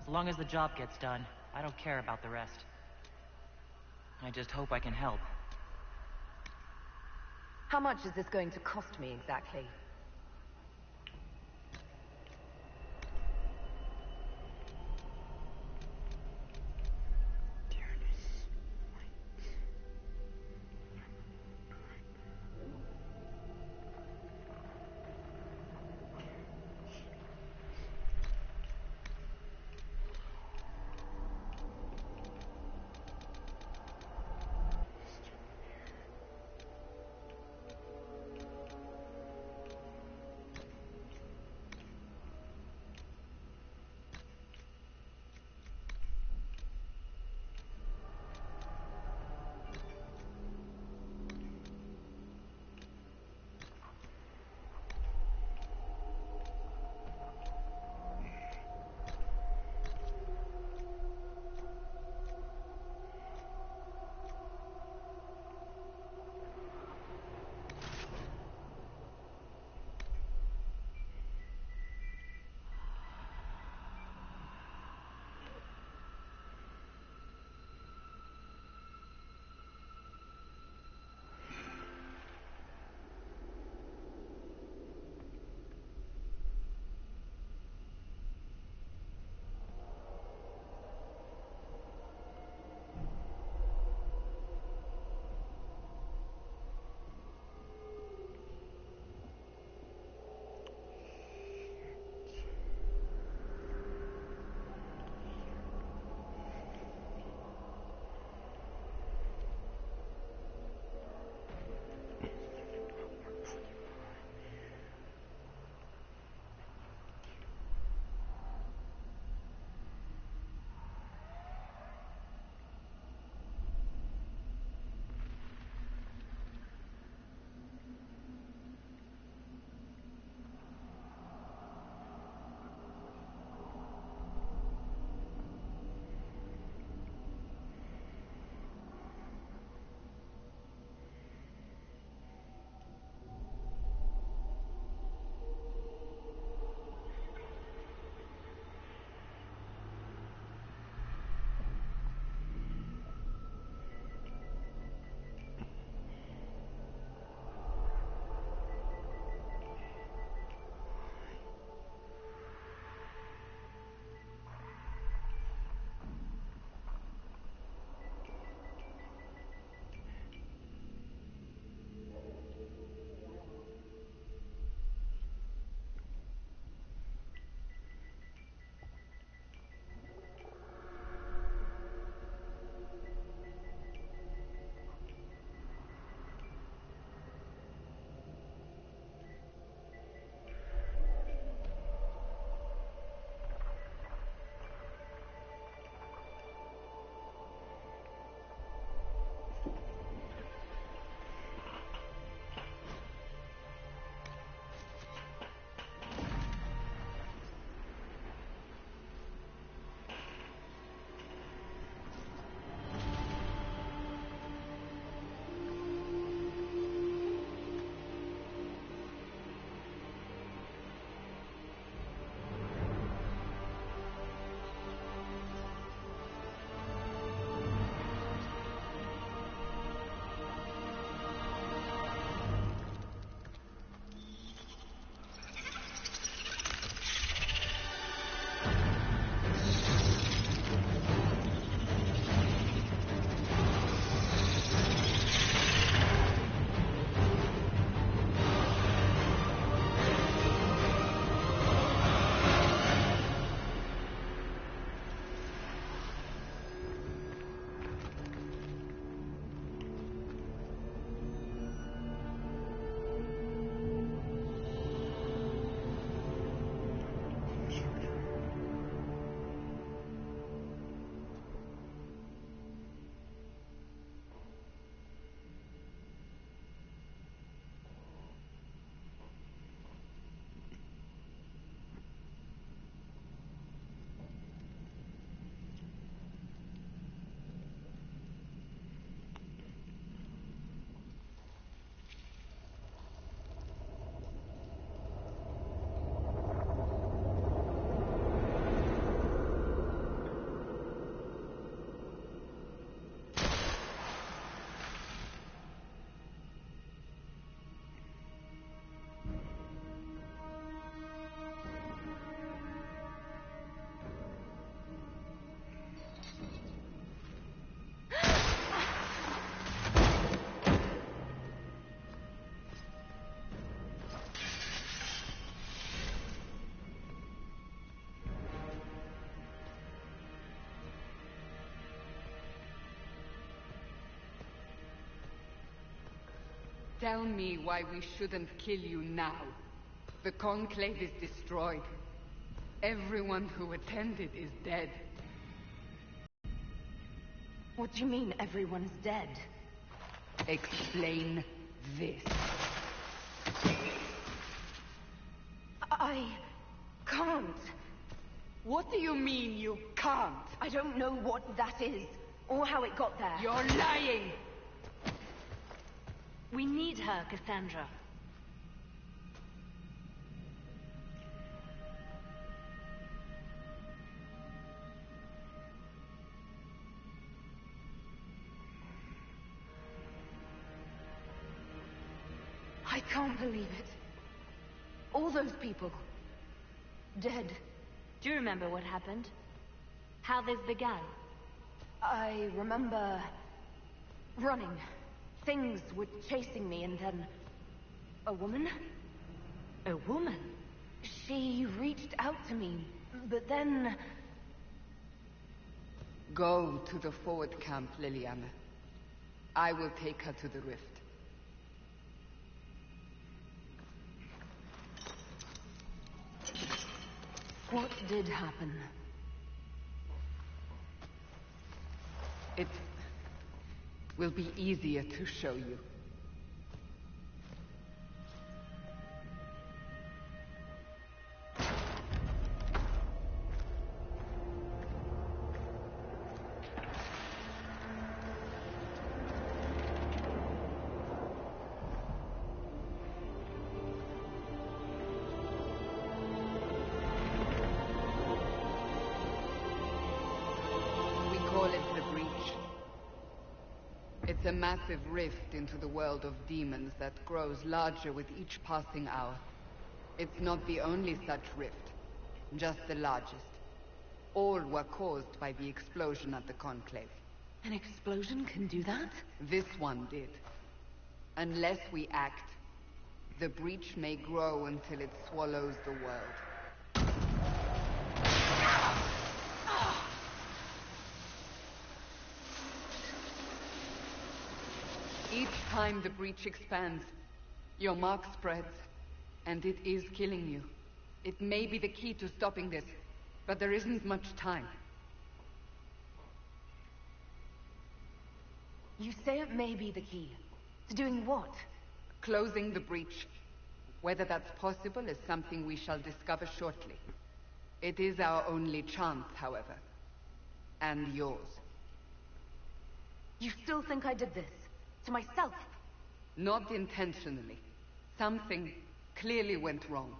As long as the job gets done, I don't care about the rest. I just hope I can help. How much is this going to cost me exactly? Tell me why we shouldn't kill you now. The Conclave is destroyed. Everyone who attended is dead. What do you mean, everyone's dead? Explain this. I can't. What do you mean you can't? I don't know what that is, or how it got there. You're lying! We need her, Cassandra. I can't believe it. All those people. Dead. Do you remember what happened? How this began? I remember... running. Things were chasing me, and then... a woman? A woman? She reached out to me, but then... Go to the forward camp, Liliana. I will take her to the rift. What did happen? It will be easier to show you. It's a massive rift into the world of demons that grows larger with each passing hour. It's not the only such rift, just the largest. All were caused by the explosion at the Conclave. An explosion can do that? This one did. Unless we act, the breach may grow until it swallows the world. Each time the breach expands, your mark spreads, and it is killing you. It may be the key to stopping this, but there isn't much time. You say it may be the key. To doing what? Closing the breach. Whether that's possible is something we shall discover shortly. It is our only chance, however. And yours. You still think I did this? To myself? Not intentionally. Something clearly went wrong.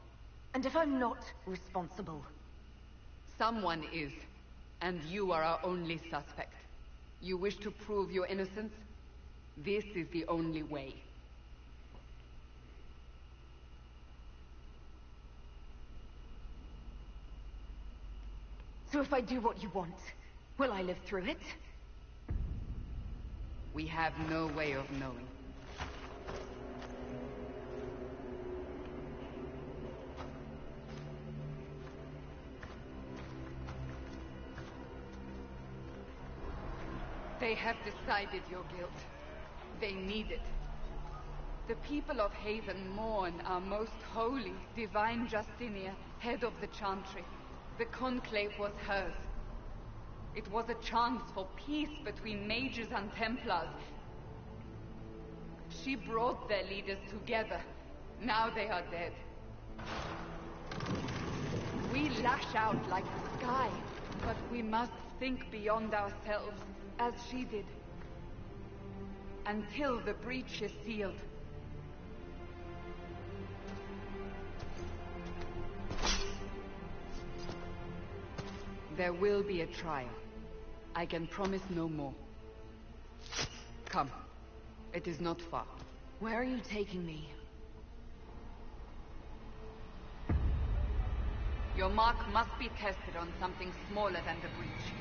And if I'm not responsible? Someone is, and you are our only suspect. You wish to prove your innocence? This is the only way. So if I do what you want, will I live through it? We have no way of knowing. They have decided your guilt. They need it. The people of Haven mourn our most holy, divine Justinia, head of the Chantry. The Conclave was hers. It was a chance for peace between mages and Templars. She brought their leaders together. Now they are dead. We lash out like the sky, but we must think beyond ourselves, as she did. Until the breach is sealed. There will be a trial. I can promise no more. Come. It is not far. Where are you taking me? Your mark must be tested on something smaller than the breach.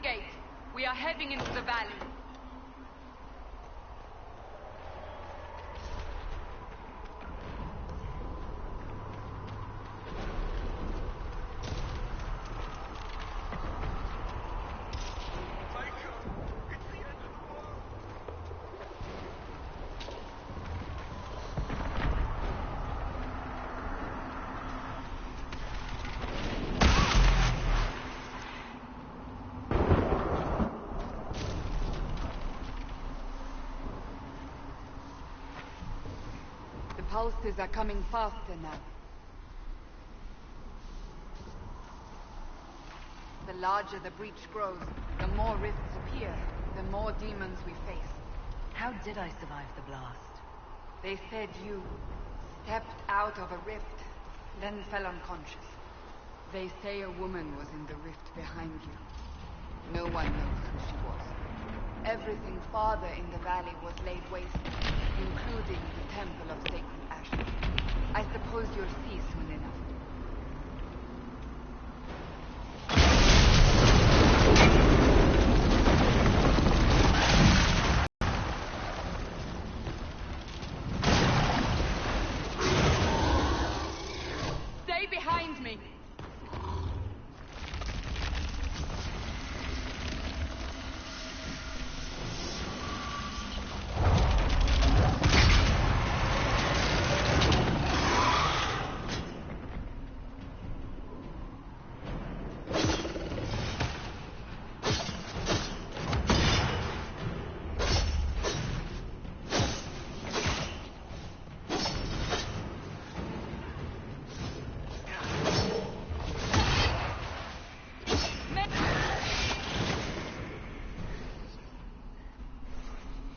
gate. We are heading into the valley. Pulses are coming faster now. The larger the breach grows, the more rifts appear, the more demons we face. How did I survive the blast? They said you stepped out of a rift, then fell unconscious. They say a woman was in the rift behind you. No one knows who she was. Everything farther in the valley was laid waste, including the Temple of Sacred Ashes. I suppose you'll see soon enough. Stay behind me!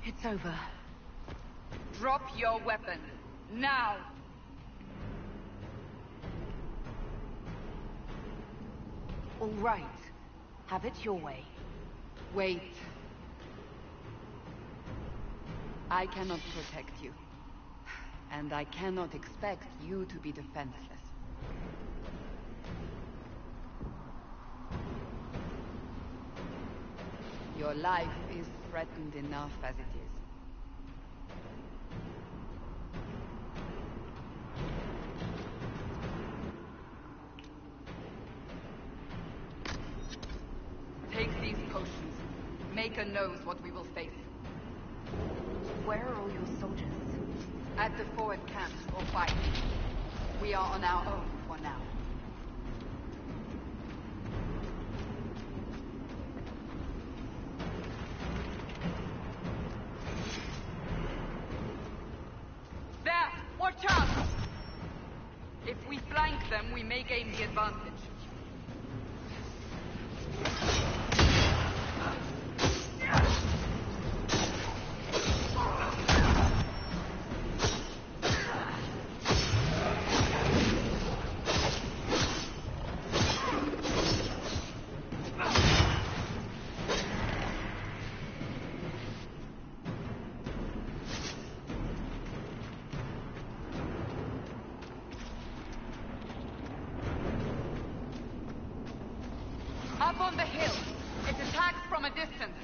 It's over. Drop your weapon. Now! All right. Have it your way. Wait. I cannot protect you. And I cannot expect you to be defenseless. Your life is threatened enough as it is. Take these potions. Maker knows what we will face. Where are all your soldiers? At the forward camp, or fight. We are on our own for now. There! Watch out! If we flank them, we may gain the advantage. Up on the hill. It attacks from a distance.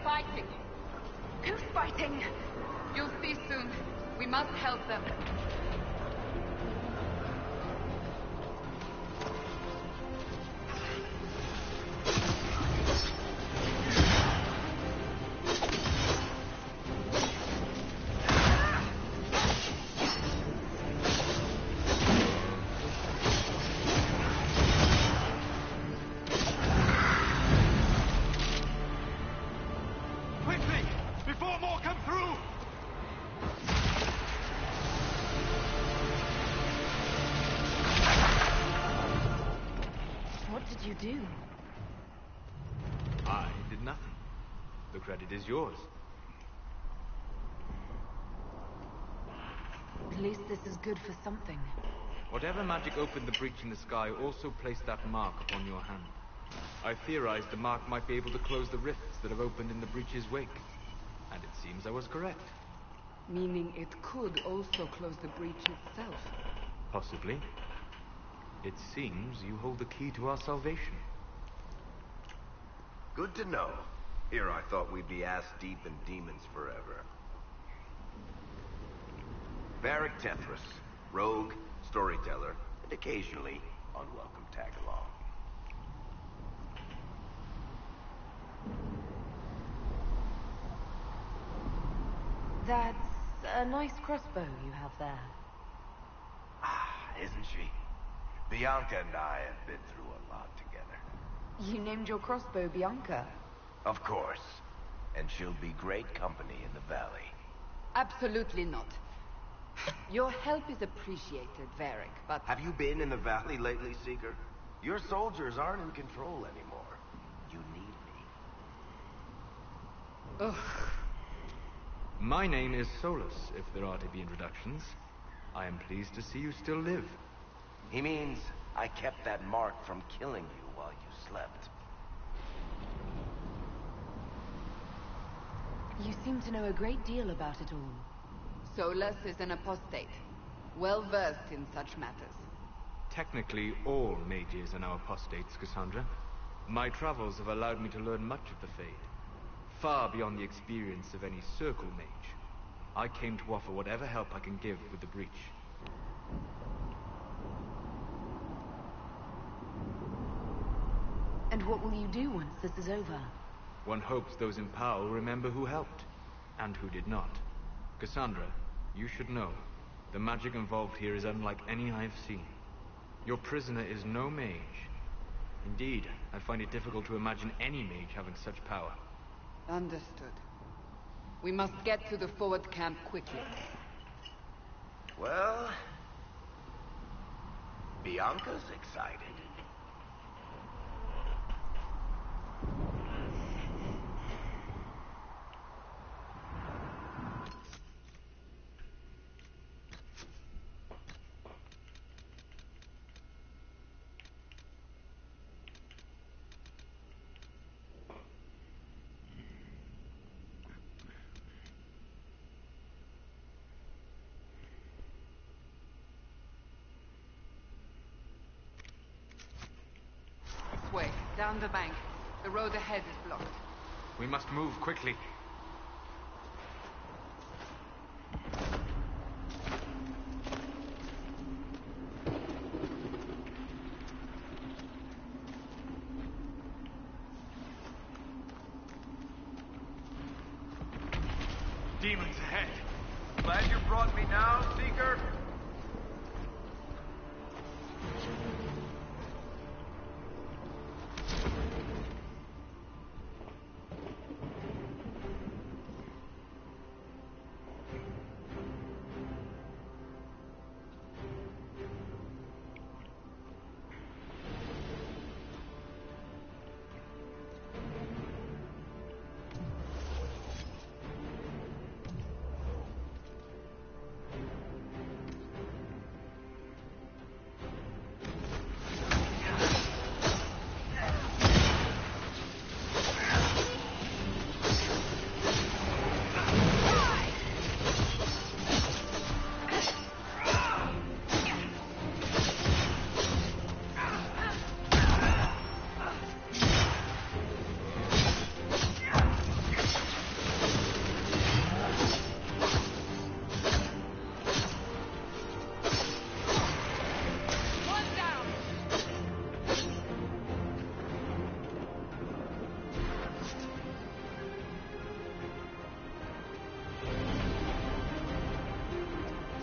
fighting. Who's fighting? You'll see soon. We must help them. Quickly! Before more come through! What did you do? I did nothing. The credit is yours. At least this is good for something. Whatever magic opened the breach in the sky also placed that mark upon your hand. I theorized the mark might be able to close the rifts that have opened in the breach's wake. And it seems I was correct. Meaning it could also close the breach itself. Possibly. It seems you hold the key to our salvation. Good to know. Here I thought we'd be ass-deep in demons forever. Varric Tethras, rogue, storyteller, and occasionally unwelcome tag-along. That's a nice crossbow you have there. Ah, isn't she? Bianca and I have been through a lot together. You named your crossbow Bianca. Of course. And she'll be great company in the valley. Absolutely not. Your help is appreciated, Varric, but... Have you been in the valley lately, Seeker? Your soldiers aren't in control anymore. You need me. Ugh. My name is Solus, if there are to be introductions. I am pleased to see you still live. He means I kept that mark from killing you while you slept. You seem to know a great deal about it all. Solus is an apostate, well-versed in such matters. Technically, all mages are now apostates, Cassandra. My travels have allowed me to learn much of the Fade. Far beyond the experience of any circle mage. I came to offer whatever help I can give with the breach. And what will you do once this is over? One hopes those in power will remember who helped, and who did not. Cassandra, you should know, the magic involved here is unlike any I have seen. Your prisoner is no mage. Indeed, I find it difficult to imagine any mage having such power. Understood. We must get to the forward camp quickly. Well... Bianca's excited. This way, down the bank. The road ahead is blocked. We must move quickly. Demons ahead. Glad you brought me now, Seeker.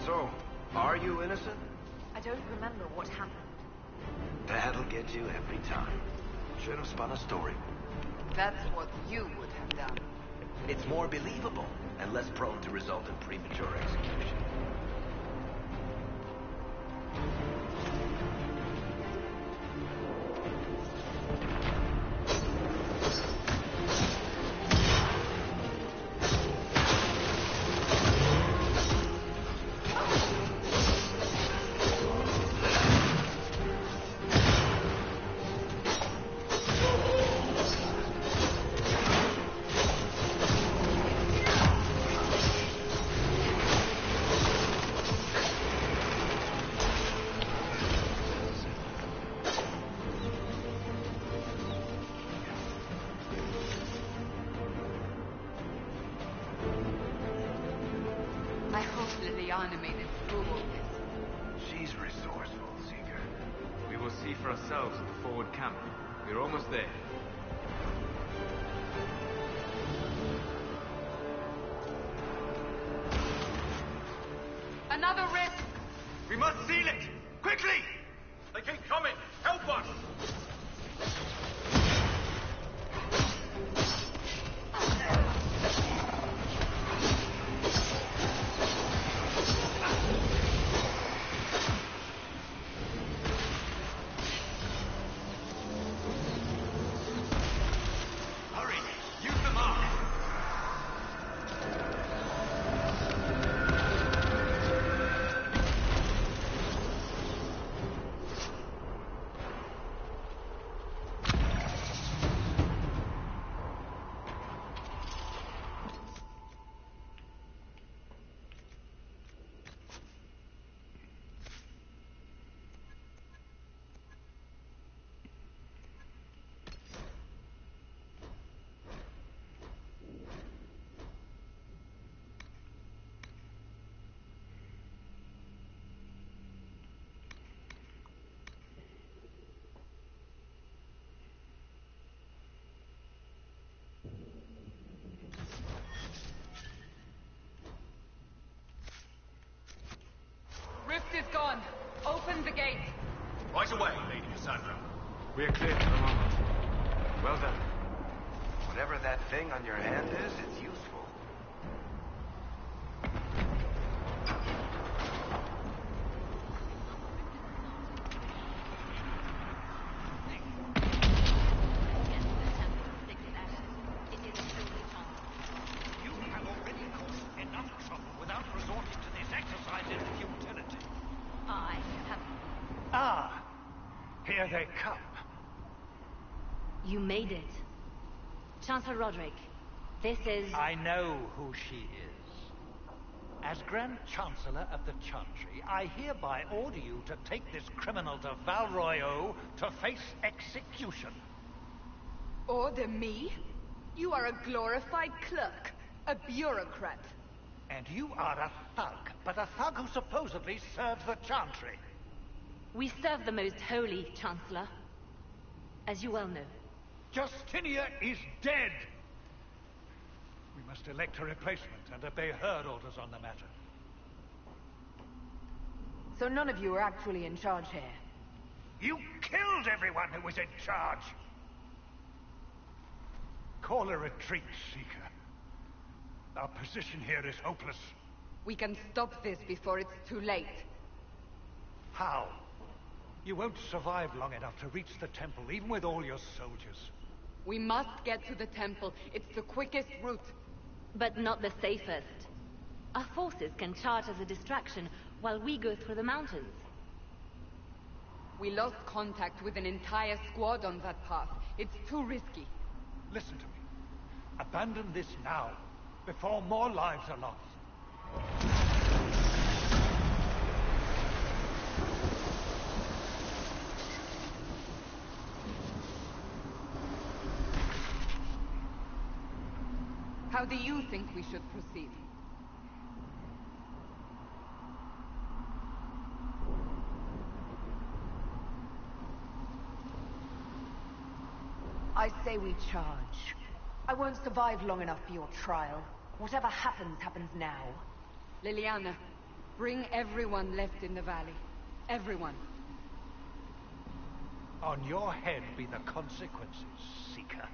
So, are you innocent? I don't remember what happened. That'll get you every time. Should have spun a story. That's what you would have done. It's more believable and less prone to result in premature execution. I hope Liliana made it through all this. She's resourceful, Seeker. We will see for ourselves at the forward camp. We're almost there. Another rift! We must seal it! Quickly! They keep coming! Help us! Hurry! Use the mark! Rift is gone. Open the gate. Right away, Lady Cassandra. We are clear for the moment. Well done. Whatever that thing on your hand is, it's useful. You have already caused enough trouble without resorting to this exercise in futility. I have... Ah, here they come. You made it. Chancellor Roderick, this is... I know who she is. As Grand Chancellor of the Chantry, I hereby order you to take this criminal to Val Royeaux to face execution. Order me? You are a glorified clerk. A bureaucrat. And you are a thug, but a thug who supposedly serves the Chantry. We serve the most holy, Chancellor. As you well know. Justinia is dead! We must elect a replacement and obey her orders on the matter. So none of you are actually in charge here. You killed everyone who was in charge! Call a retreat, Seeker. Our position here is hopeless. We can stop this before it's too late. How? You won't survive long enough to reach the temple, even with all your soldiers. We must get to the temple. It's the quickest route. But not the safest. Our forces can charge as a distraction while we go through the mountains. We lost contact with an entire squad on that path. It's too risky. Listen to me. Abandon this now, before more lives are lost. How do you think we should proceed? I say we charge. I won't survive long enough for your trial. Whatever happens, happens now. Liliana, Bring everyone left in the valley. Everyone. On your head be the consequences, Seeker.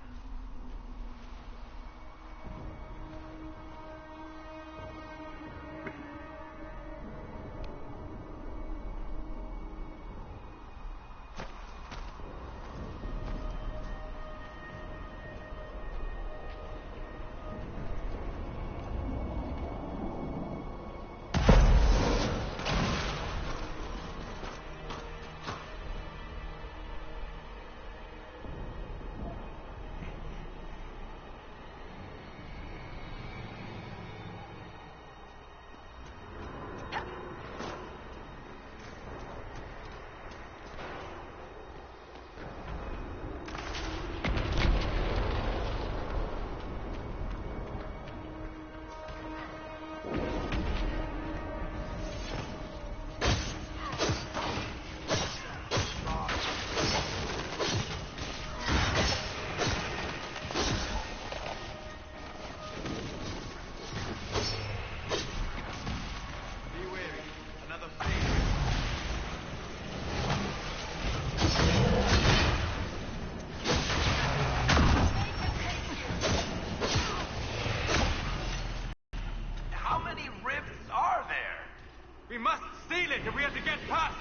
We must seal it if we are to get past!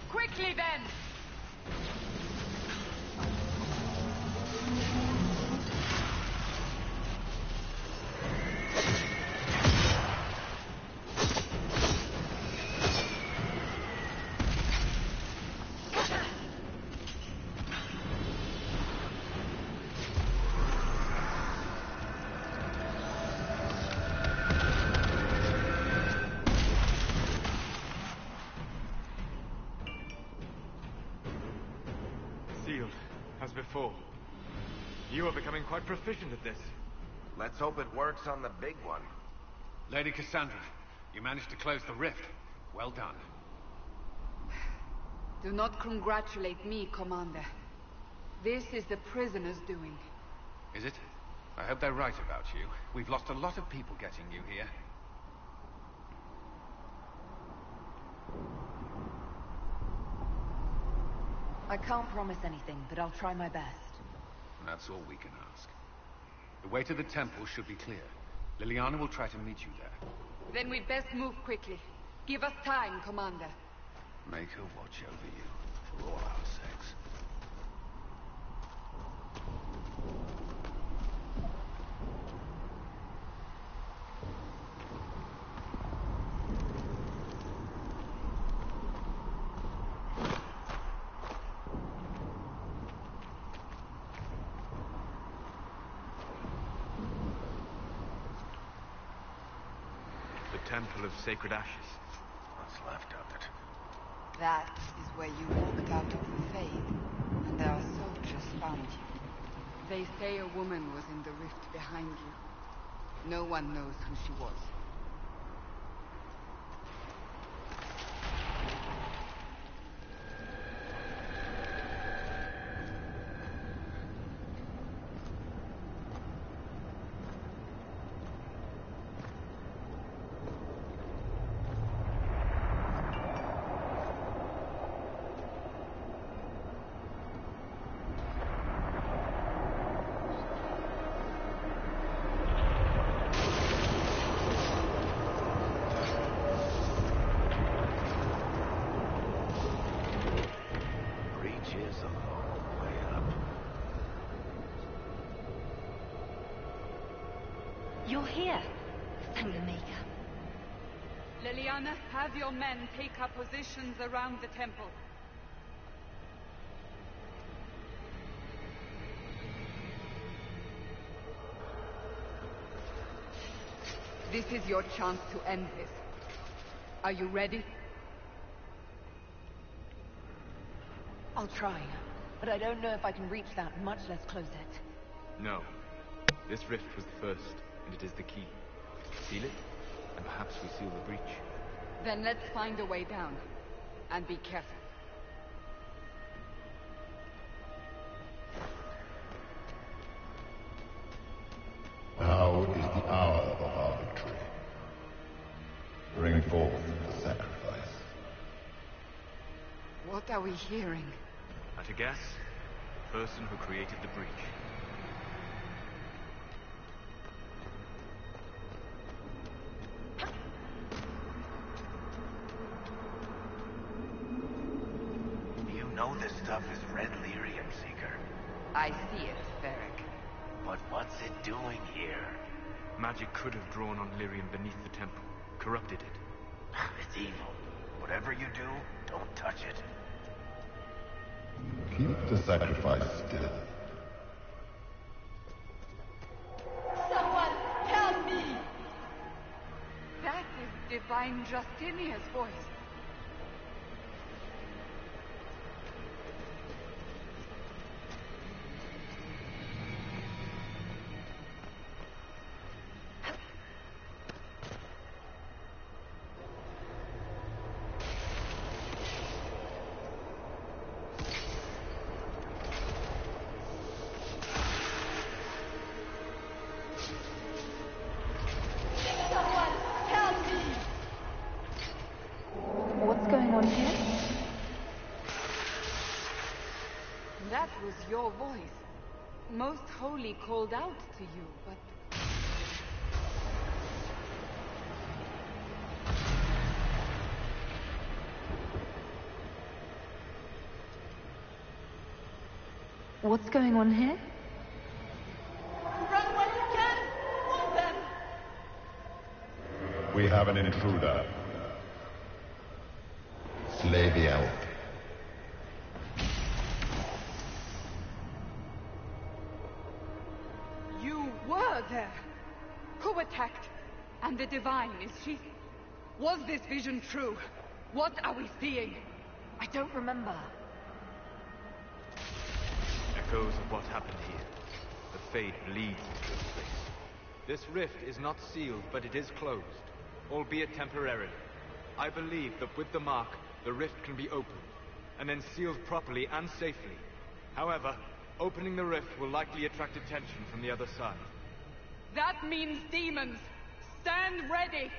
Quickly then! Sealed, as before. You are becoming quite proficient at this. Let's hope it works on the big one. Lady Cassandra, you managed to close the rift. Well done. Do not congratulate me, Commander. This is the prisoner's doing. Is it? I hope they're right about you. We've lost a lot of people getting you here. I can't promise anything, but I'll try my best. That's all we can ask. The way to the temple should be clear. Liliana will try to meet you there. Then we'd best move quickly. Give us time, Commander. Make her watch over you, for all our sakes. The Temple of Sacred Ashes. What's left of it? That is where you walked out of the faith, and our soldiers found you. They say a woman was in the rift behind you. No one knows who she was. You're here, Sangamaker. Liliana, have your men take up positions around the temple. This is your chance to end this. Are you ready? I'll try, but I don't know if I can reach that, much less close it. No. This rift was the first, and it is the key. Seal it, and perhaps we seal the breach. Then let's find a way down. And be careful. Now is the hour of our victory. Bring forth What are we hearing? At a guess, the person who created the breach. You know this stuff is red lyrium, Seeker. I see it, Varric. But what's it doing here? Magic could have drawn on lyrium beneath the temple, corrupted it. It's evil. Whatever you do, don't touch it. Keep the sacrifice still. Someone help me! That is Divine Justinia's voice. Someone help me! What's going on here? That was your voice. Most Holy called out to you, but... What's going on here? Run when you can! Warn them! We have an intruder. Slay the elf. You were there! Who attacked? And the Divine, is she... Was this vision true? What are we seeing? I don't remember. Echoes of what happened here. The Fade bleeds into this place. This rift is not sealed, but it is closed, albeit temporarily. I believe that with the mark, the rift can be opened, and then sealed properly and safely. However, opening the rift will likely attract attention from the other side. That means demons! Stand ready!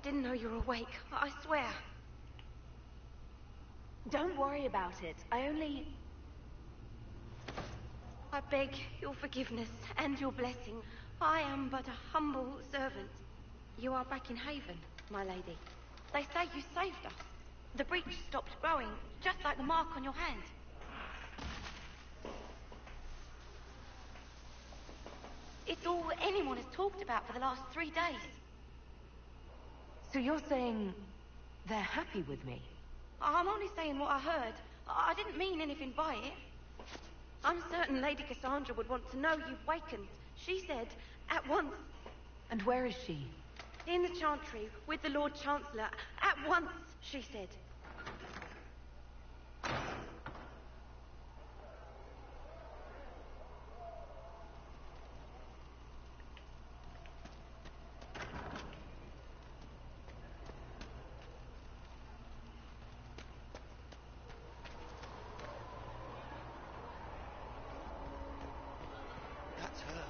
I didn't know you were awake. I swear. Don't worry about it. I beg your forgiveness and your blessing. I am but a humble servant. You are back in Haven, my lady. They say you saved us. The breach stopped growing, just like the mark on your hand. It's all anyone has talked about for the last 3 days. So you're saying they're happy with me? I'm only saying what I heard. I didn't mean anything by it. I'm certain Lady Cassandra would want to know you've wakened. She said, at once. And where is she? In the Chantry, with the Lord Chancellor. At once, she said. That's her.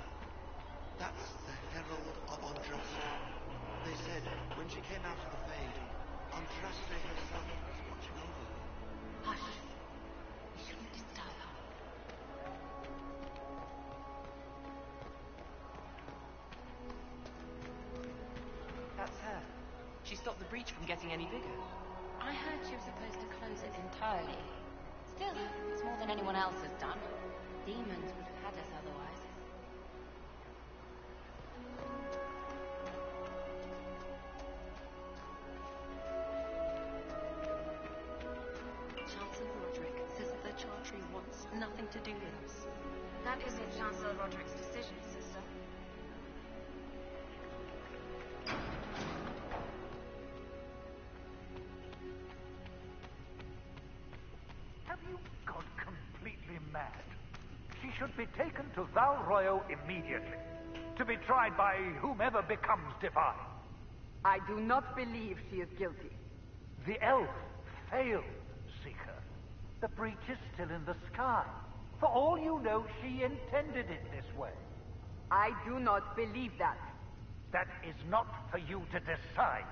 That's the Herald of Andraste. They said when she came out of the Fade, Andraste herself was watching over her. Hush. We shouldn't disturb her. That's her. She stopped the breach from getting any bigger. I heard she was supposed to close it entirely. Still, it's more than anyone else has done. Demons would have had us otherwise. Chancellor Roderick says that the Chantry wants nothing to do with us. That isn't Chancellor Roderick's decision, sister. Have you gone completely mad? She should be taken to Val Royo immediately, to be tried by whomever becomes divine. I do not believe she is guilty. The elf failed, Seeker. The breach is still in the sky. For all you know, she intended it this way. I do not believe that. That is not for you to decide.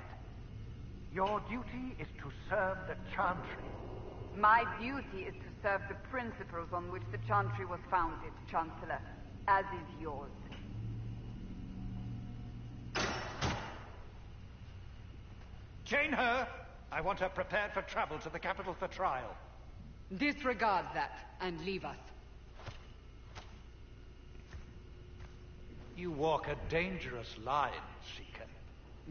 Your duty is to serve the Chantry. My duty is to serve the principles on which the Chantry was founded, Chancellor, as is yours. Chain her. I want her prepared for travel to the capital for trial. Disregard that and leave us. You walk a dangerous line, Seeker.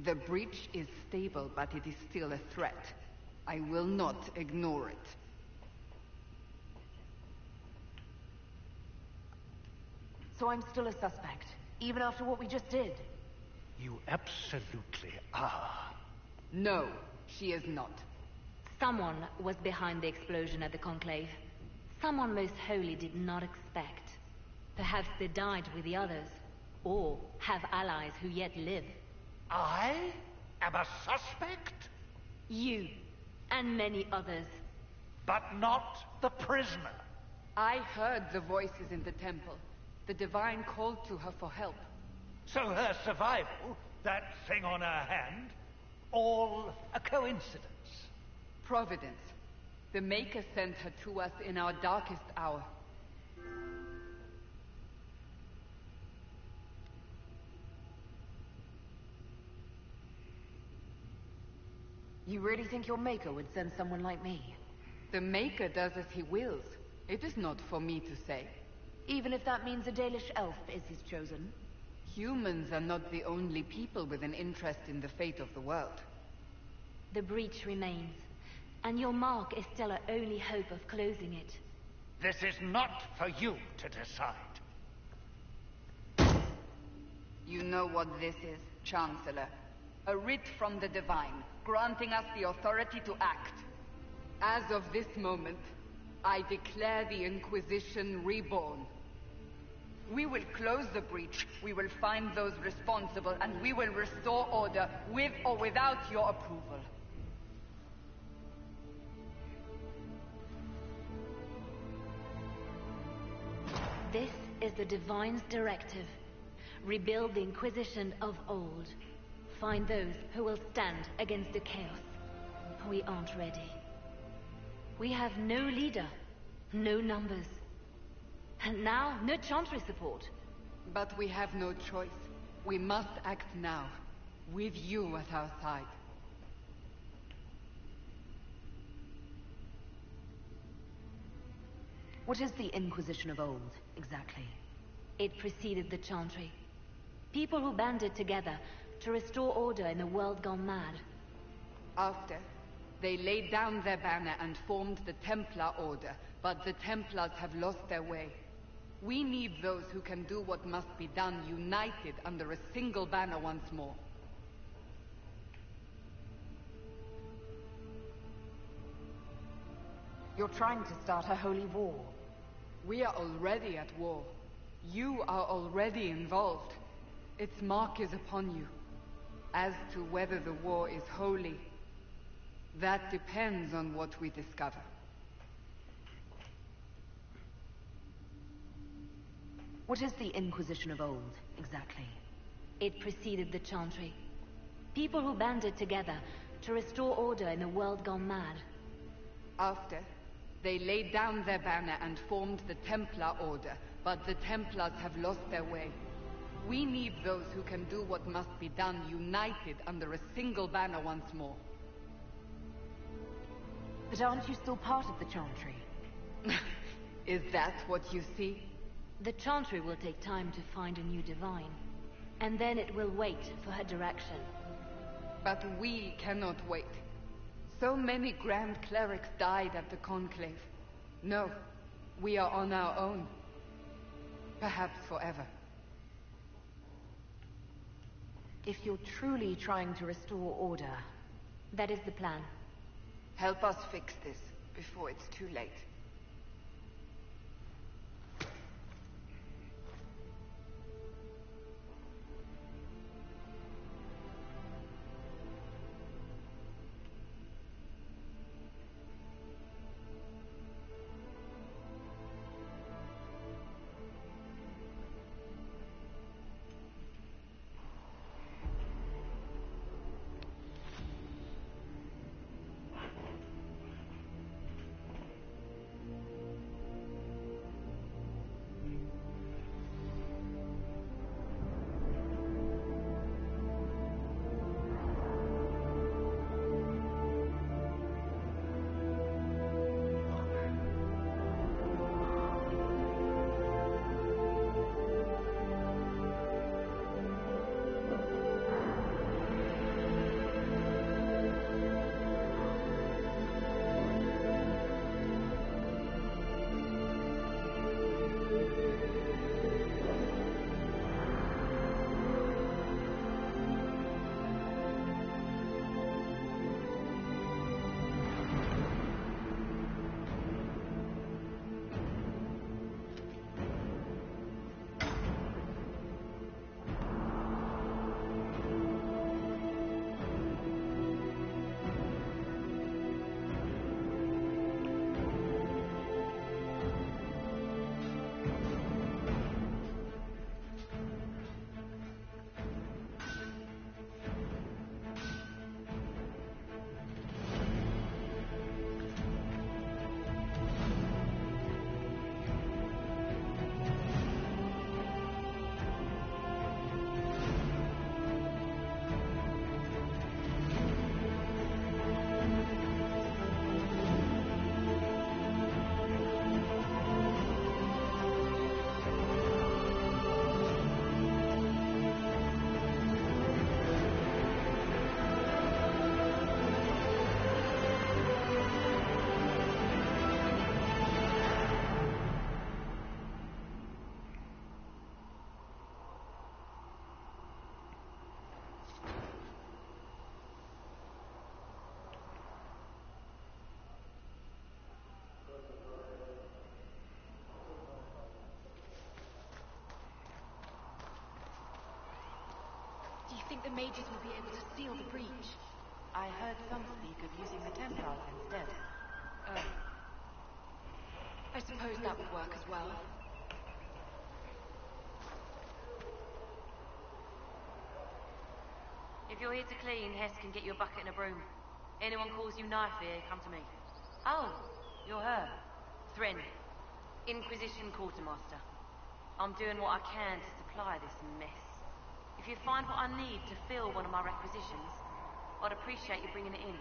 The breach is stable, but it is still a threat. I will not ignore it. So I'm still a suspect, even after what we just did? You absolutely are. No, she is not. Someone was behind the explosion at the Conclave. Someone most holy did not expect. Perhaps they died with the others, or have allies who yet live. I am a suspect? You, and many others. But not the prisoner. I heard the voices in the temple. The Divine called to her for help. So her survival, that thing on her hand, all a coincidence. Providence. The Maker sent her to us in our darkest hour. You really think your Maker would send someone like me? The Maker does as he wills. It is not for me to say. Even if that means a Dalish elf is his chosen? Humans are not the only people with an interest in the fate of the world. The breach remains, and your mark is still our only hope of closing it. This is not for you to decide. You know what this is, Chancellor. A writ from the Divine, granting us the authority to act. As of this moment, I declare the Inquisition reborn. We will close the breach, we will find those responsible, and we will restore order, with or without your approval. This is the Divine's directive. Rebuild the Inquisition of old. find those who will stand against the chaos. We aren't ready. We have no leader, no numbers, and now no Chantry support. But we have no choice. We must act now, with you at our side. What is the Inquisition of old, exactly? It preceded the Chantry. People who banded together to restore order in a world gone mad. After, they laid down their banner and formed the Templar Order, but the Templars have lost their way. We need those who can do what must be done, united under a single banner once more. You're trying to start a holy war. We are already at war. You are already involved. Its mark is upon you. As to whether the war is holy, that depends on what we discover. What is the Inquisition of old, exactly? It preceded the Chantry. People who banded together to restore order in a world gone mad. After, they laid down their banner and formed the Templar Order, but the Templars have lost their way. We need those who can do what must be done, united under a single banner once more. But aren't you still part of the Chantry? Is that what you see? The Chantry will take time to find a new divine, and then it will wait for her direction. But we cannot wait. So many Grand Clerics died at the Conclave. No, we are on our own. Perhaps forever. If you're truly trying to restore order... That is the plan. Help us fix this, before it's too late. Do you think the mages will be able to seal the breach? I heard some speak of using the Templars instead. Oh. I suppose that would work as well. If If you're here to clean, Hess can get you a bucket and a broom. Anyone calls you knife here, come to me. Oh, you're her. Thren, Inquisition Quartermaster. I'm doing what I can to supply this mess. If you find what I need to fill one of my requisitions, I'd appreciate you bringing it in.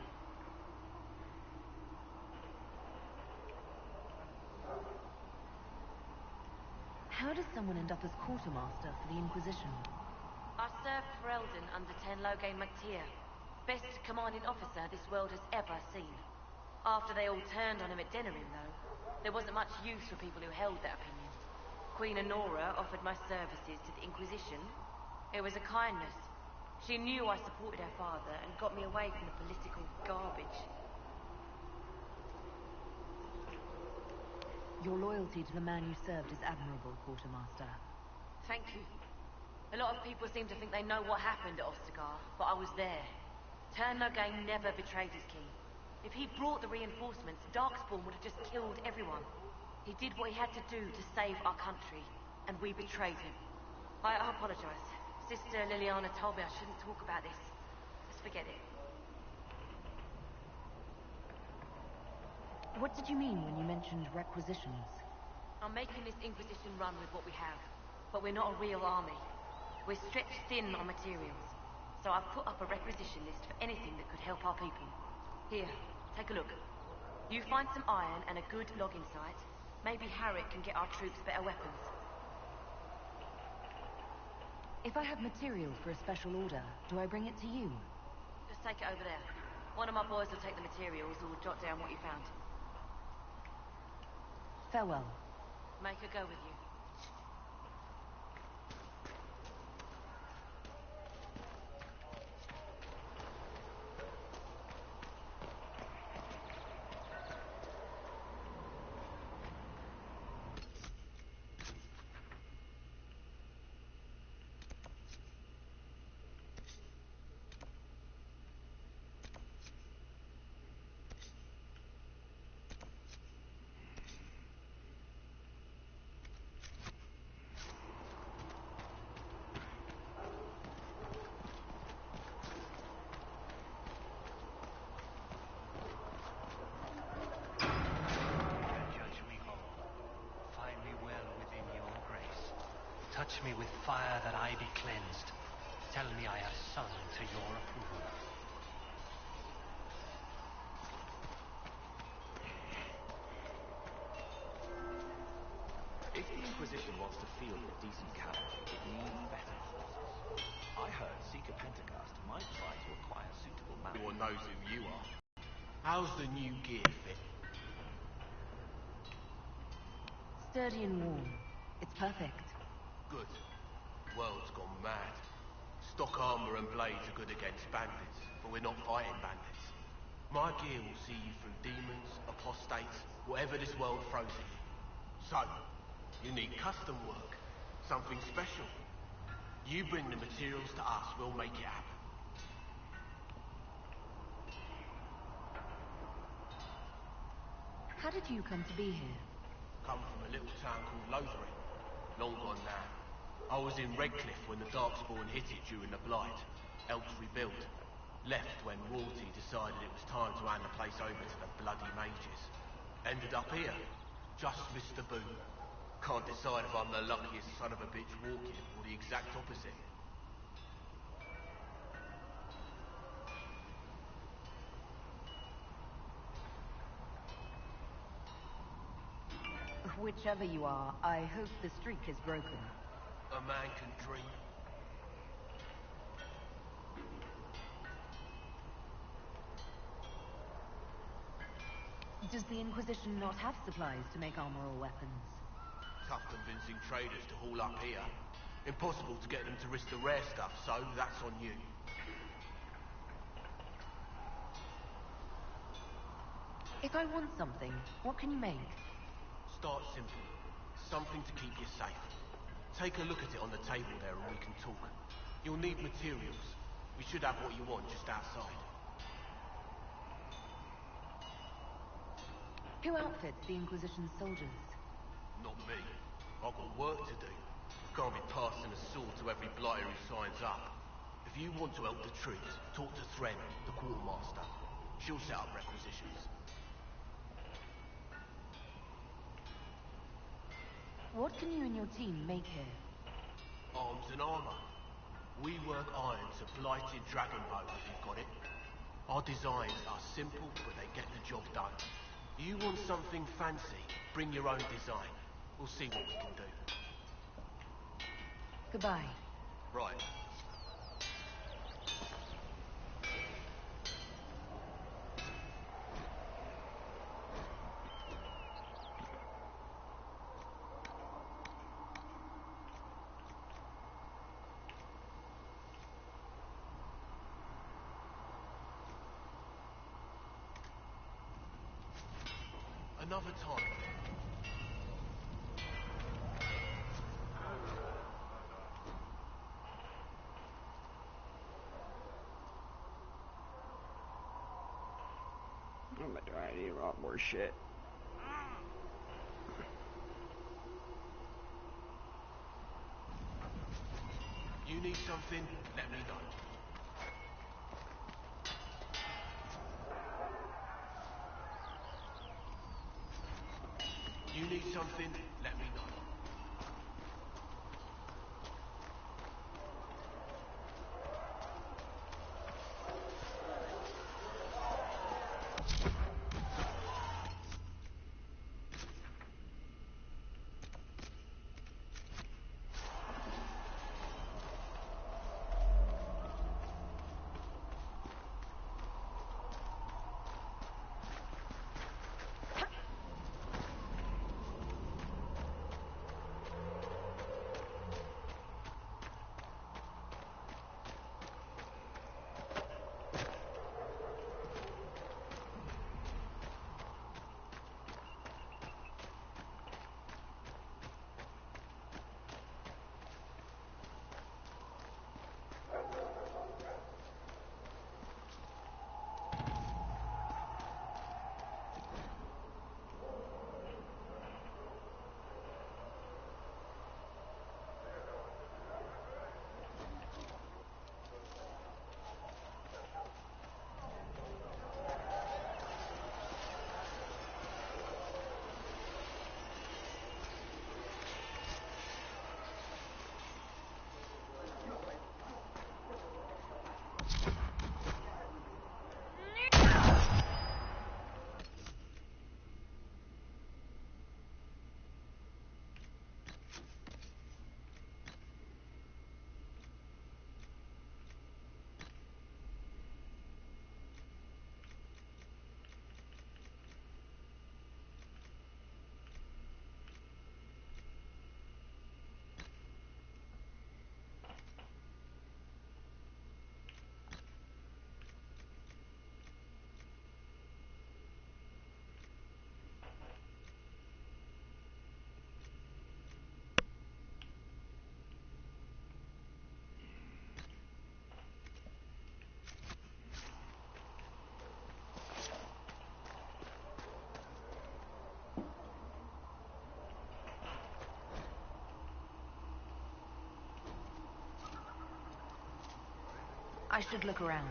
How does someone end up as quartermaster for the Inquisition? I served for Eldon under Tenloge Mactier, best commanding officer this world has ever seen. After they all turned on him at Denerim, though, there wasn't much use for people who held that opinion. Queen Honora offered my services to the Inquisition. It was a kindness. She knew I supported her father and got me away from the political garbage. Your loyalty to the man you served is admirable, Quartermaster. Thank you. A lot of people seem to think they know what happened at Ostagar, but I was there. Tenloge never betrayed his king. If he brought the reinforcements, Darkspawn would have just killed everyone. He did what he had to do to save our country, and we betrayed him. I apologize. Sister Liliana told me I shouldn't talk about this. Let's forget it. What did you mean when you mentioned requisitions? I'm making this Inquisition run with what we have, but we're not a real army. We're stretched thin on materials, so I've put up a requisition list for anything that could help our people. Here, take a look. You find some iron and a good logging site, maybe Harriet can get our troops better weapons. If I have materials for a special order, do I bring it to you? Just take it over there. One of my boys will take the materials or jot down what you found. Farewell. Make her go with you. Touch me with fire that I be cleansed. Tell me I have sung to your approval. If the Inquisition wants to field a decent cavalry, it needs better horses. I heard Seeker Pentagast might try to acquire suitable mounts. Everyone knows who you are. How's the new gear fit? Sturdy and warm. It's perfect. Good. World's gone mad. Stock armor and blades are good against bandits, but we're not fighting bandits. My gear will see you through demons, apostates, whatever this world throws at you. So, you need custom work, something special. You bring the materials to us, we'll make it happen. How did you come to be here? Come from a little town called Lothering. Long gone now. I was in Redcliffe when the Darkspawn hit it during the Blight. Helped rebuild. Left when royalty decided it was time to hand the place over to the bloody mages. Ended up here. Just missed the boot. Can't decide if I'm the luckiest son of a bitch walking or the exact opposite. Whichever you are, I hope the streak is broken. A man can dream. Does the Inquisition not have supplies to make armor or weapons? Tough convincing traders to haul up here. Impossible to get them to risk the rare stuff, so that's on you. If I want something, what can you make? Start simple. Something to keep you safe. Take a look at it on the table there and we can talk. You'll need materials. We should have what you want just outside. Who outfits the Inquisition's soldiers? Not me. I've got work to do. Can't be passing a sword to every blighter who signs up. If you want to help the troops, talk to Thren, the quartermaster. She'll set up requisitions. What can you and your team make here? Arms and armor. We work iron to blighted dragon bone if you've got it. Our designs are simple, but they get the job done. You want something fancy, bring your own design. We'll see what we can do. Goodbye. Right. Another time. I'm gonna try to eat a lot more shit. You need something? Let me know. You need something? Let me know. I should look around.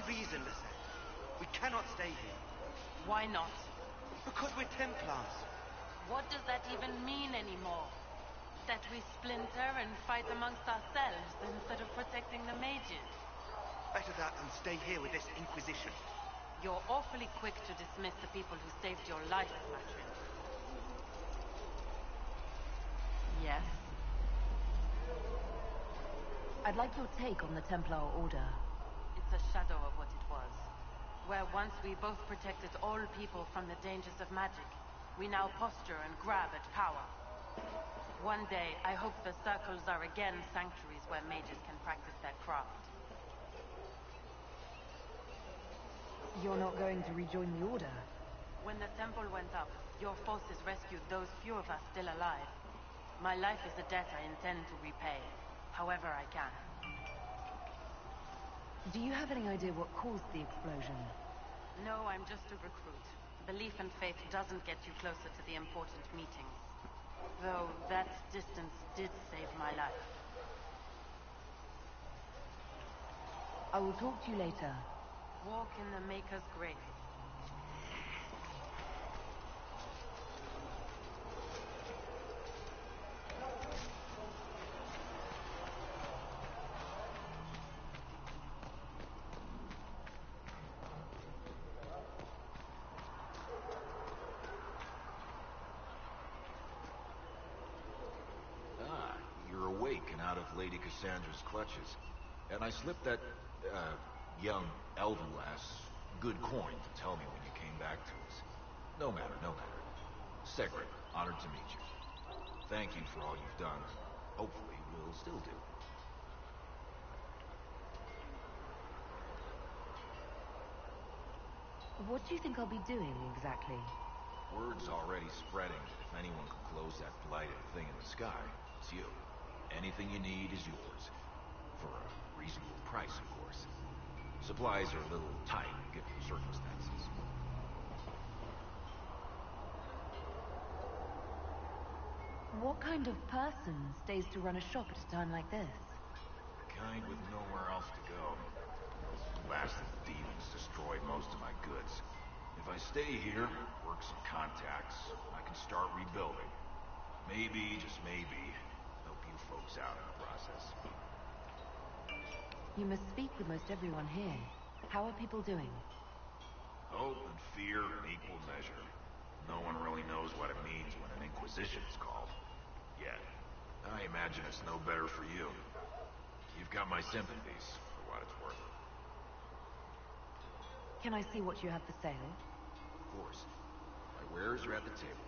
reason, Lisette. We cannot stay here. Why not? Because we're Templars. What does that even mean anymore? That we splinter and fight amongst ourselves instead of protecting the mages? Better that than stay here with this Inquisition. You're awfully quick to dismiss the people who saved your life, Matrin. Yes? I'd like your take on the Templar Order. It's a shadow of what it was. Where once we both protected all people from the dangers of magic, we now posture and grab at power. One day, I hope the circles are again sanctuaries where mages can practice their craft. You're not going to rejoin the Order? When the temple went up, your forces rescued those few of us still alive. My life is a debt I intend to repay, however I can. Do you have any idea what caused the explosion? No, I'm just a recruit. Belief and faith doesn't get you closer to the important meetings. Though that distance did save my life. I will talk to you later. Walk in the Maker's grace. Ah, you're awake and out of Lady Cassandra's clutches. And I slipped that, young elven lass good coin to tell me when you came back to us. No matter, no matter. Segret, honored to meet you. Thank you for all you've done. Hopefully, we'll still do. What do you think I'll be doing, exactly? Word's already spreading that if anyone can close that blighted thing in the sky, it's you. Anything you need is yours. For a reasonable price, of course. Supplies are a little tight, given the circumstances. What kind of person stays to run a shop at a time like this? The kind with nowhere else to go. Those blasted demons destroyed most of my goods. If I stay here, work some contacts, I can start rebuilding. Maybe, just maybe, help you folks out in the process. You must speak with most everyone here. How are people doing? Hope and fear in equal measure. No one really knows what it means when an Inquisition is called. Yet. I imagine it's no better for you. You've got my sympathies, for what it's worth. Can I see what you have for sale? Of course. My wares are at the table.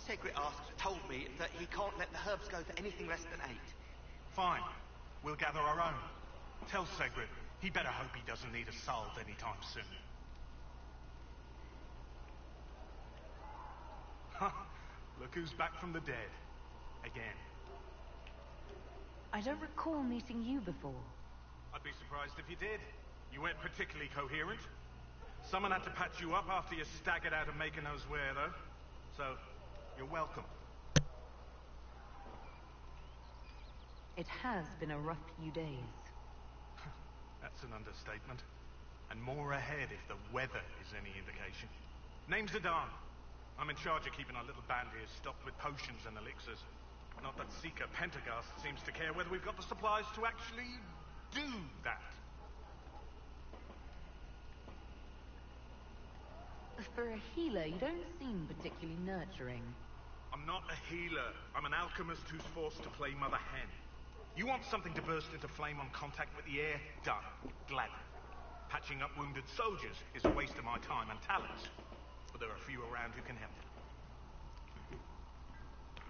Segret told me that he can't let the herbs go for anything less than 8. Fine. We'll gather our own. Tell Segret he better hope he doesn't need a salve anytime soon. Look who's back from the dead. Again. I don't recall meeting you before. I'd be surprised if you did. You weren't particularly coherent. Someone had to patch you up after you staggered out of making those wear, though. So, you're welcome. It has been a rough few days. That's an understatement. And more ahead if the weather is any indication. Name's Zidane. I'm in charge of keeping our little band here stocked with potions and elixirs. Not that Seeker Pentagast seems to care whether we've got the supplies to actually do that. For a healer, you don't seem particularly nurturing. I'm not a healer. I'm an alchemist who's forced to play Mother Hen. You want something to burst into flame on contact with the air? Done. Gladly. Patching up wounded soldiers is a waste of my time and talents. But there are a few around who can help.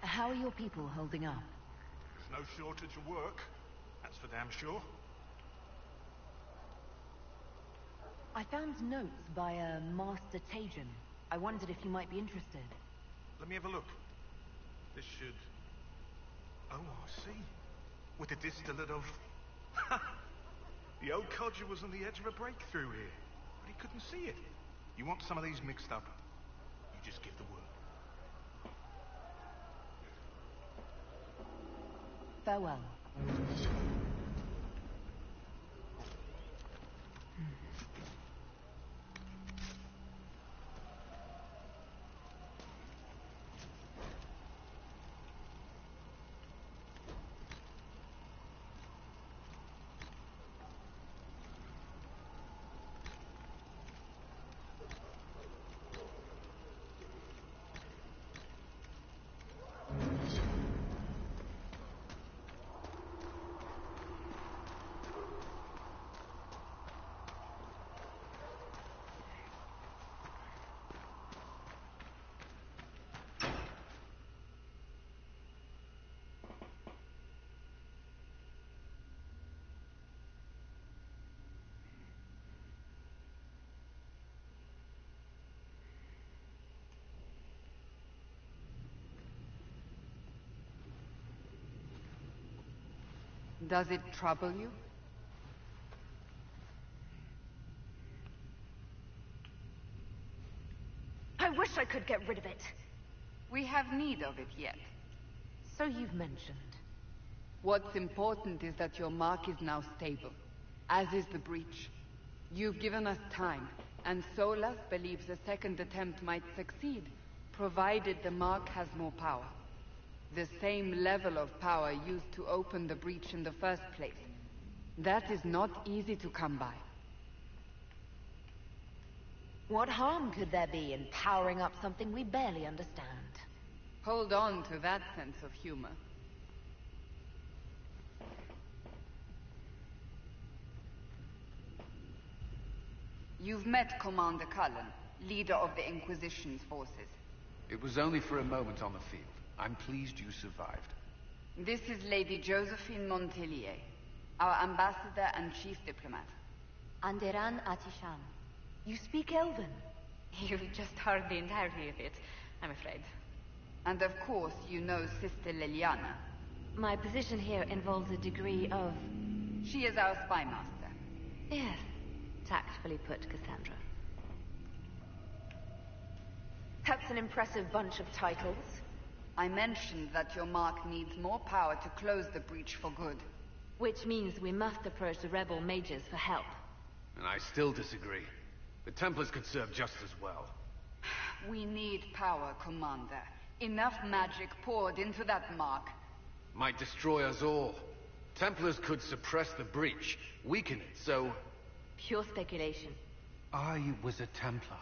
How are your people holding up? There's no shortage of work. That's for damn sure. I found notes by a Master Tajan. I wondered if you might be interested. Let me have a look. This should... Oh, I see. With a distillate of... The old codger was on the edge of a breakthrough here, but he couldn't see it. You want some of these mixed up, you just give the word. Farewell. Does it trouble you? I wish I could get rid of it. We have need of it yet. So you've mentioned. What's important is that your mark is now stable, as is the breach. You've given us time, and Solas believes a second attempt might succeed, provided the mark has more power. The same level of power used to open the breach in the first place. That is not easy to come by. What harm could there be in powering up something we barely understand? Hold on to that sense of humor. You've met Commander Cullen, leader of the Inquisition's forces. It was only for a moment on the field. I'm pleased you survived. This is Lady Josephine Montelier, our ambassador and chief diplomat. Anderan Atisham. You speak Elven? You've just heard the entirety of it, I'm afraid. And of course, you know Sister Liliana. My position here involves a degree of... She is our spy master. Yes, tactfully put, Cassandra. That's an impressive bunch of titles. I mentioned that your mark needs more power to close the breach for good. Which means we must approach the rebel mages for help. And I still disagree. The Templars could serve just as well. We need power, Commander. Enough magic poured into that mark. Might destroy us all. Templars could suppress the breach, weaken it, so... Pure speculation. I was a Templar.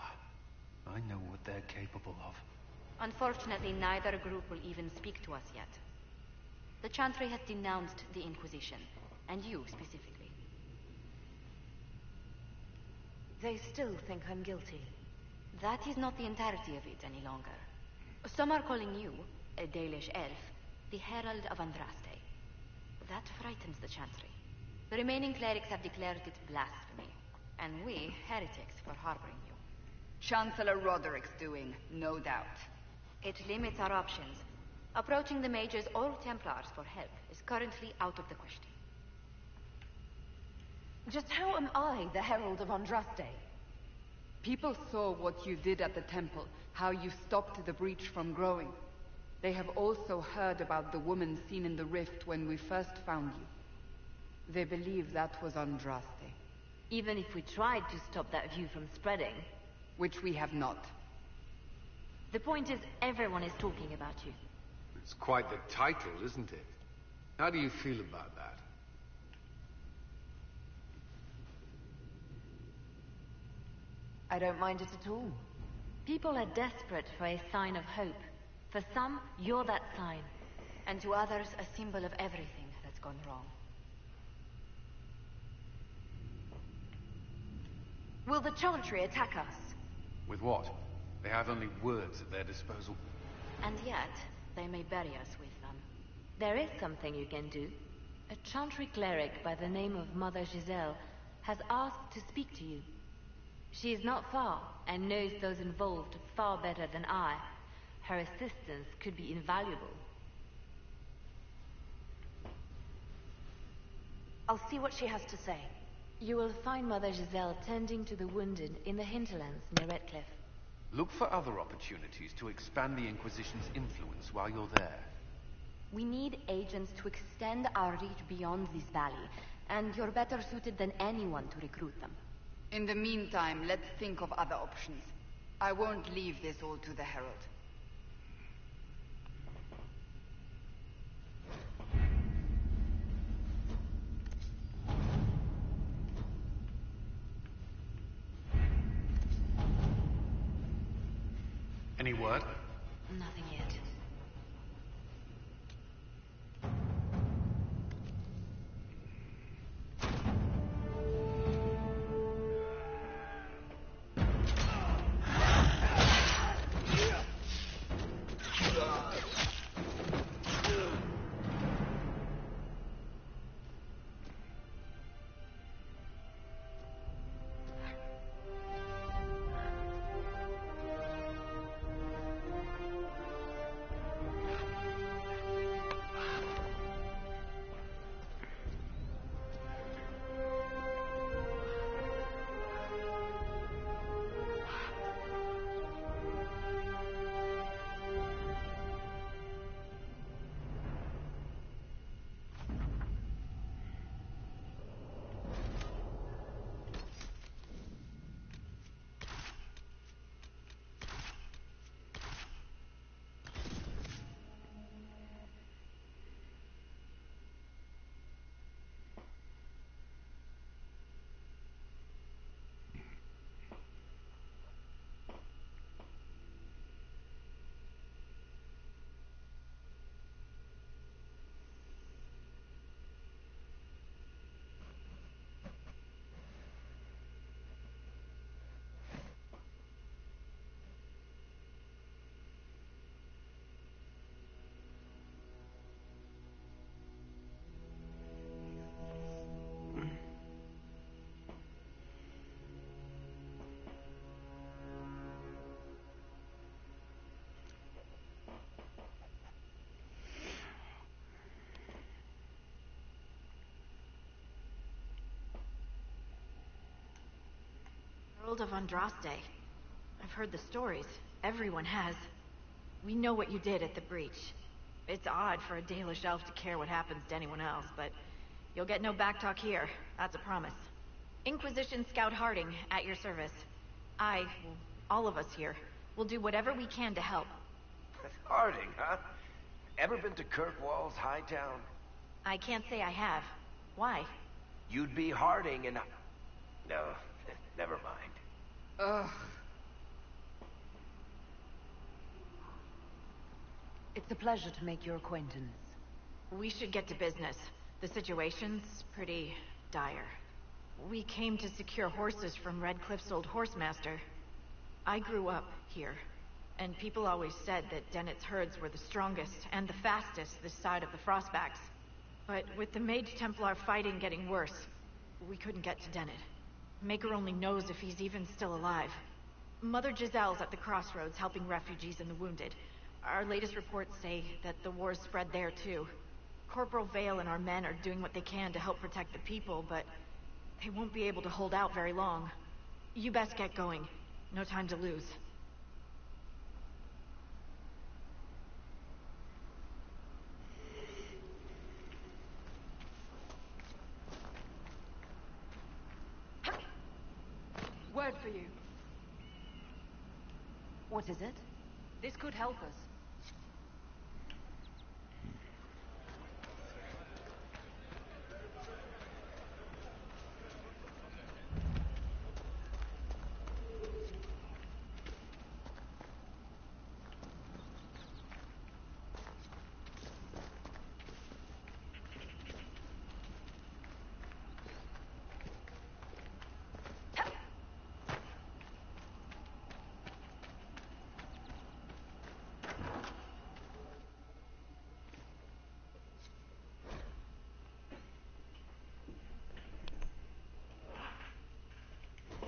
I know what they're capable of. Unfortunately, neither group will even speak to us yet. The Chantry has denounced the Inquisition, and you specifically. They still think I'm guilty. That is not the entirety of it any longer. Some are calling you, a Dalish elf, the Herald of Andraste. That frightens the Chantry. The remaining clerics have declared it blasphemy, and we, heretics, for harboring you. Chancellor Roderick's doing, no doubt. It limits our options. Approaching the mages or Templars for help is currently out of the question. Just how am I the Herald of Andraste? People saw what you did at the temple, how you stopped the breach from growing. They have also heard about the woman seen in the rift when we first found you. They believe that was Andraste. Even if we tried to stop that view from spreading... Which we have not. The point is, everyone is talking about you. It's quite the title, isn't it? How do you feel about that? I don't mind it at all. People are desperate for a sign of hope. For some, you're that sign. And to others, a symbol of everything that's gone wrong. Will the Chantry attack us? With what? They have only words at their disposal. And yet, they may bury us with them. There is something you can do. A Chantry cleric by the name of Mother Giselle has asked to speak to you. She is not far, and knows those involved far better than I. Her assistance could be invaluable. I'll see what she has to say. You will find Mother Giselle tending to the wounded in the hinterlands near Redcliffe. Look for other opportunities to expand the Inquisition's influence while you're there. We need agents to extend our reach beyond this valley, and you're better suited than anyone to recruit them. In the meantime, let's think of other options. I won't leave this all to the Herald. Any word? Nothing yet. Herald of Andraste. I've heard the stories. Everyone has. We know what you did at the breach. It's odd for a Dalish elf to care what happens to anyone else, but you'll get no backtalk here. That's a promise. Inquisition Scout Harding, at your service. All of us here, will do whatever we can to help. Harding, huh? Ever been to Kirkwall's Hightown? I can't say I have. Why? You'd be Harding and... No, never mind. Ugh. It's a pleasure to make your acquaintance. We should get to business. The situation's pretty dire. We came to secure horses from Redcliffe's old horsemaster. I grew up here. And people always said that Dennett's herds were the strongest and the fastest this side of the Frostbacks. But with the Mage Templar fighting getting worse, we couldn't get to Dennett. Maker only knows if he's even still alive. Mother Giselle's at the crossroads helping refugees and the wounded. Our latest reports say that the war's spread there too. Corporal Vale and our men are doing what they can to help protect the people, but they won't be able to hold out very long. You best get going. No time to lose. Word for you. What is it? This could help us.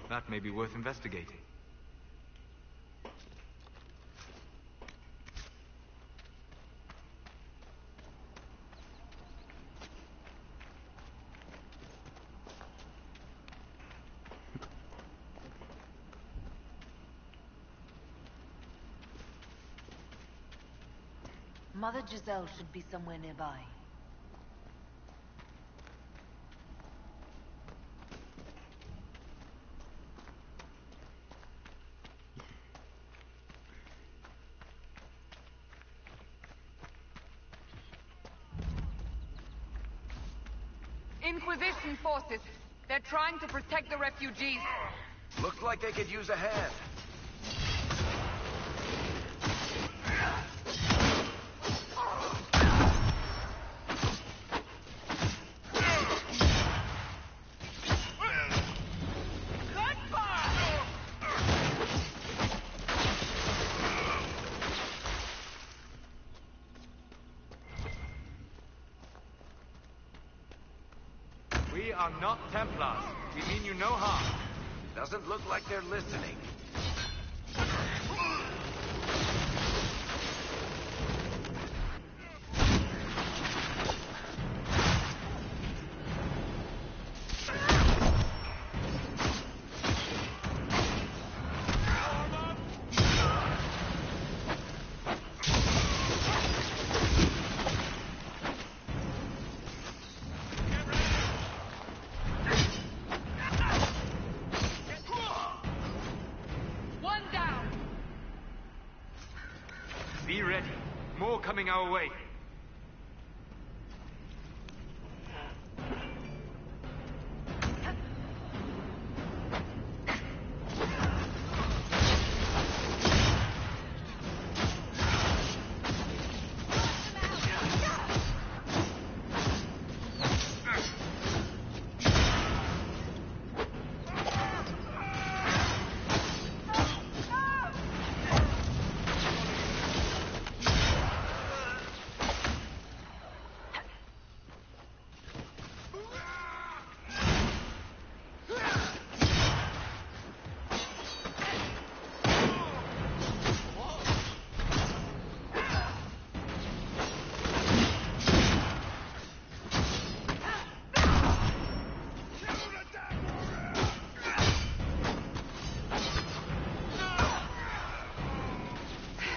That may be worth investigating. Mother Giselle should be somewhere nearby. Inquisition forces. They're trying to protect the refugees. Looks like they could use a hand. We are not Templars. We mean you no harm. Doesn't look like they're listening. Be ready. More coming our way.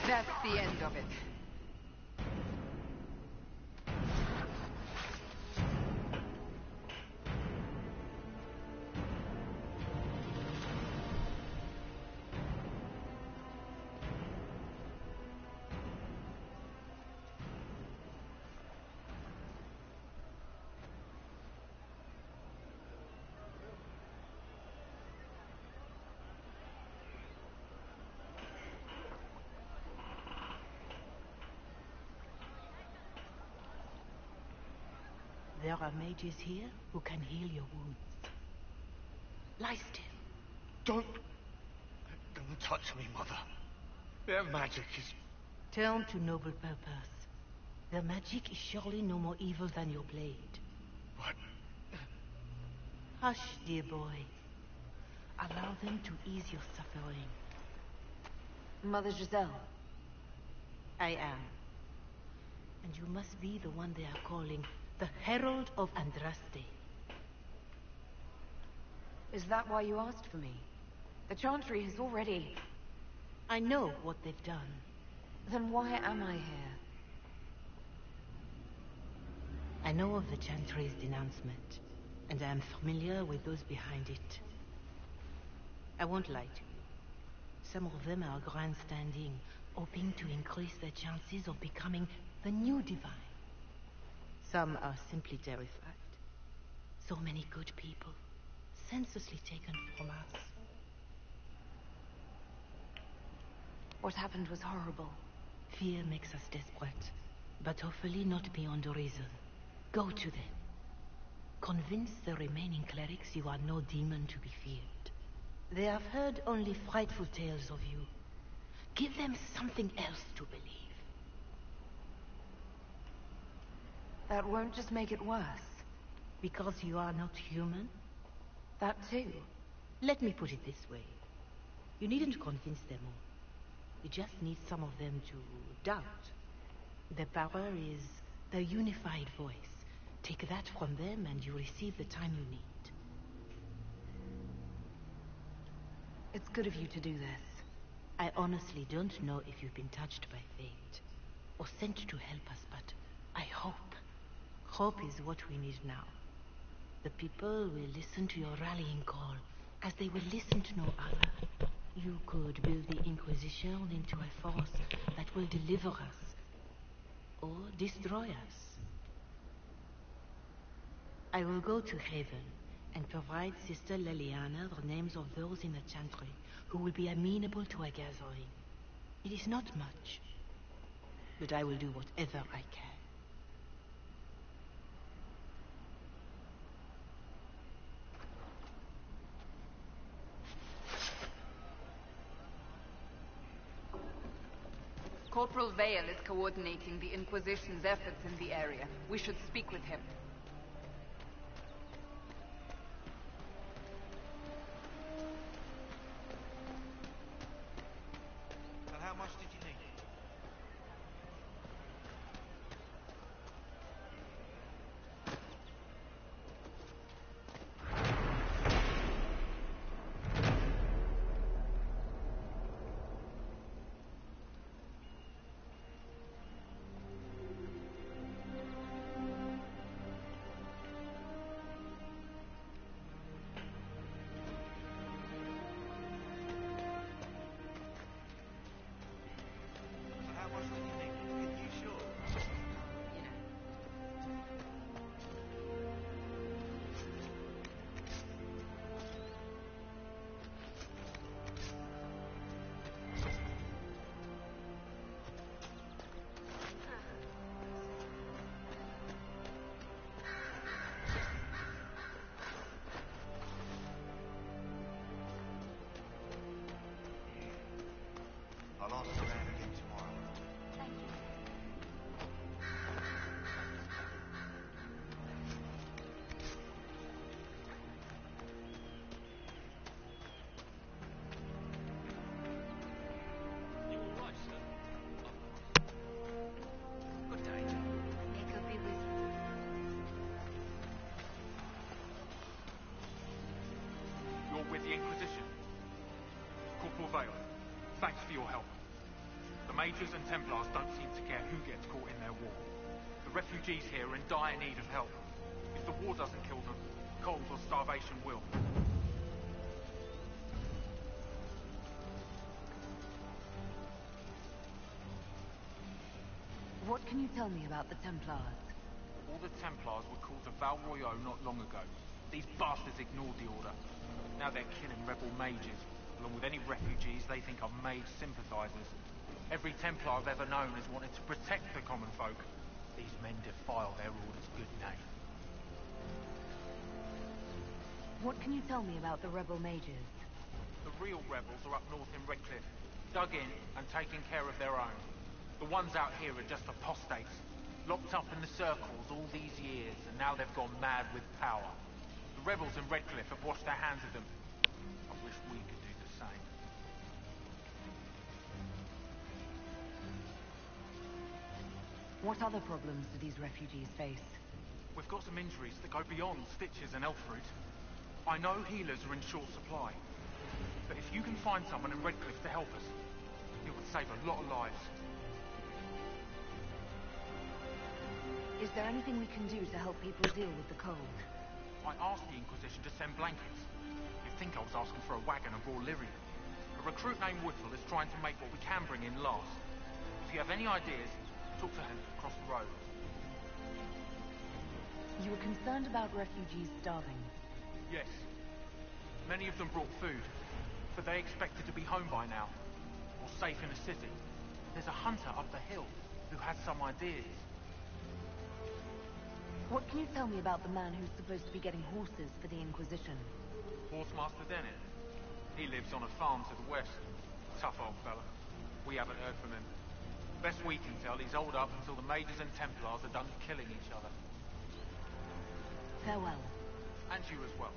That's the end of it. There are mages here who can heal your wounds. Lie still. Don't touch me, Mother. Their magic is... Turn to noble purpose. Their magic is surely no more evil than your blade. What? Hush, dear boy. Allow them to ease your suffering. Mother Giselle. I am. And you must be the one they are calling the Herald of Andraste. Is that why you asked for me? The Chantry has already... I know what they've done. Then why am I here? I know of the Chantry's denouncement, and I am familiar with those behind it. I won't lie to you. Some of them are grandstanding, hoping to increase their chances of becoming the new divine. Some are simply terrified. So many good people, senselessly taken from us. What happened was horrible. Fear makes us desperate, but hopefully not beyond reason. Go to them. Convince the remaining clerics you are no demon to be feared. They have heard only frightful tales of you. Give them something else to believe. That won't just make it worse. Because you are not human? That too. Let me put it this way. You needn't convince them all. You just need some of them to doubt. Their power is the unified voice. Take that from them and you receive the time you need. It's good of you to do this. I honestly don't know if you've been touched by fate or sent to help us, but I hope. Hope is what we need now. The people will listen to your rallying call as they will listen to no other. You could build the Inquisition into a force that will deliver us or destroy us. I will go to Haven and provide Sister Leliana the names of those in the Chantry who will be amenable to a gathering. It is not much, but I will do whatever I can. Corporal Vale is coordinating the Inquisition's efforts in the area. We should speak with him. And how much did you need? I'll ask around again tomorrow. Thank you. You all right, sir? Good day. It could be with you. You're with the Inquisition? Corporal Vale, thanks for your help. The Majors and Templars don't seem to care who gets caught in their war. The refugees here are in dire need of help. If the war doesn't kill them, cold or starvation will. What can you tell me about the Templars? All the Templars were called to Val Royeaux not long ago. These bastards ignored the order. Now they're killing rebel mages, along with any refugees they think are mage sympathizers. Every Templar I've ever known has wanted to protect the common folk. These men defile their order's good name. What can you tell me about the rebel mages? The real rebels are up north in Redcliffe. dug in and taking care of their own. The ones out here are just apostates, locked up in the circles all these years, and now they've gone mad with power. The rebels in Redcliffe have washed their hands of them. I wish we could do the same. What other problems do these refugees face? We've got some injuries that go beyond stitches and elf fruit. I know healers are in short supply, but if you can find someone in Redcliffe to help us, it would save a lot of lives. Is there anything we can do to help people deal with the cold? I asked the Inquisition to send blankets. You'd think I was asking for a wagon of raw lyrium. A recruit named Whittle is trying to make what we can bring in last. If you have any ideas, talk to him across the road. You were concerned about refugees starving? Yes. Many of them brought food, but they expected to be home by now, or safe in a city. There's a hunter up the hill who has some ideas. What can you tell me about the man who's supposed to be getting horses for the Inquisition? Horsemaster Dennett. He lives on a farm to the west. Tough old fella. We haven't heard from him. Best we can tell, he's holed up until the Mages and Templars are done killing each other. Farewell. And you as well.